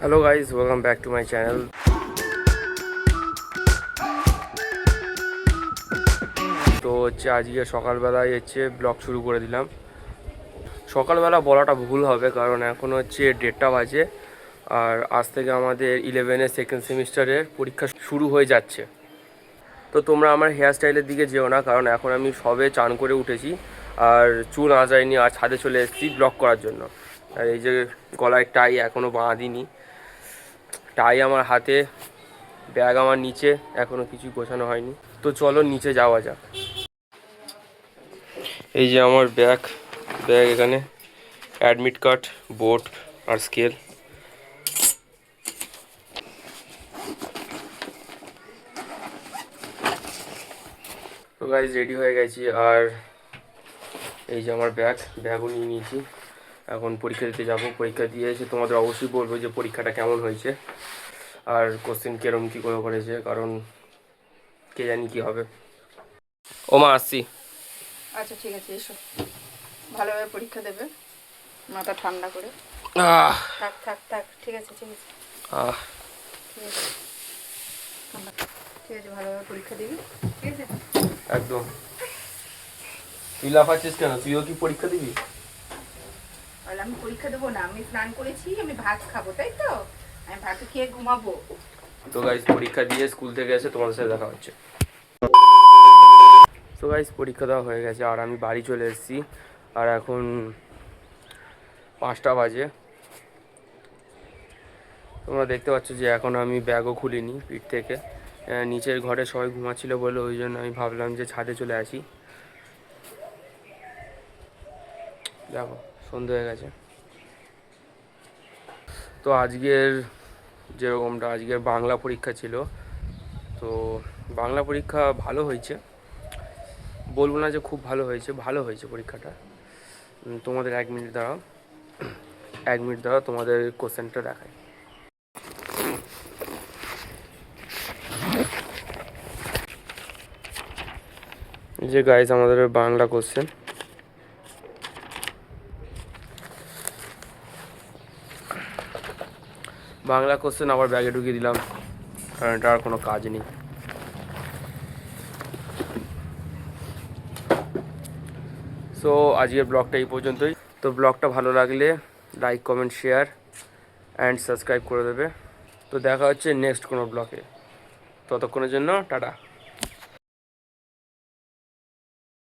Hello guys, welcome back to my channel. তো আজকে সকালবেলায় ব্লগ শুরু করে দিলাম। সকালবেলা বলাটা ভুল হবে, কারণ এখন 1:30 বাজে, আর আজ থেকে আমাদের 11-এর সেকেন্ড সেমিস্টারের পরীক্ষা শুরু হয়ে যাচ্ছে। তো তোমরা আমার হেয়ার স্টাইলের দিকে যেও না, কারণ এখন আমি সবে চান করে উঠেছি আর চুল আঁচাইনি, আর ছাদে চলে এসেছি ব্লগ করার জন্য। আর এই যে গলায় টাই এখনও বাঁধিনি, টাই আমার হাতে, ব্যাগ আমার নিচে, এখনও কিছুই গোছানো হয়নি। তো চলো নিচে যাওয়া যাক। এই যে আমার ব্যাগ, এখানে অ্যাডমিট কার্ড, বোর্ড আর স্কেল। তো গাইজ রেডি হয়ে গেছি, আর এই যে আমার ব্যাগও নিয়ে নিয়েছি। এখন পরীক্ষা দিতে যাবো। পরীক্ষা দিয়ে এসে তোমাদের অবশ্যই বলবো যে পরীক্ষাটা কেমন হয়েছে আর কোশ্চেন কীরকম কী করে করেছে, কারণ কে জানি কী হবে। ওমা আসছি। আচ্ছা ঠিক আছে, এসো, ভালোভাবে পরীক্ষা দেবে, মাথা ঠান্ডা করে। থাক থাক থাক, ঠিক আছে ঠিক আছে ঠিক আছে, ঠান্ডা, ঠিক আছে, ভালোভাবে পরীক্ষা দিবি, ঠিক আছে? একদম। তুই লাফাচ্ছিস কেন? তুইও কি পরীক্ষা দিবি? তাহলে আমি পরীক্ষা দেবো না? আমি স্নান করেছি, আমি ভাত খাবো, তাই তো? আমি ভাত খেয়ে ঘুমাবো। তো গাইজ পরীক্ষা দিয়ে স্কুল থেকে এসে তোমাদের সাথে দেখা হচ্ছে। তো গাইজ পরীক্ষা দেওয়া হয়ে গেছে, আর আমি বাড়ি চলে এসেছি, আর এখন 5টা বাজে। তোমরা দেখতে পাচ্ছ যে এখন আমি ব্যাগও খুলিনি পিঠ থেকে। নিচের ঘরে সবাই ঘুমাচ্ছিল বলে ওই জন্য আমি ভাবলাম যে ছাদে চলে আসি। দেখো সন্ধে হয়ে গেছে। তো আজকের আজকের বাংলা পরীক্ষা ছিল। তো বাংলা পরীক্ষা ভালো হয়েছে, বলবো না যে খুব ভালো হয়েছে পরীক্ষাটা। তোমাদের 1 মিনিট দাঁড়াও, 1 মিনিট দাঁড়াও, তোমাদের কোশ্চেনটা দেখাই। এই যে গাইজ আমাদের বাংলা কোশ্চেন। বাংলা কোশ্চেন আবার ব্যাগে ঢুকিয়ে দিলাম, কারণ এটা আর কোনো কাজ নেই। সো আজকের ব্লগটা এই পর্যন্তই। তো ব্লগটা ভালো লাগলে like, comment, share and subscribe করে দেবে। তো দেখা হচ্ছে নেক্সট কোনো ব্লগে। ততক্ষণের জন্য টাটা।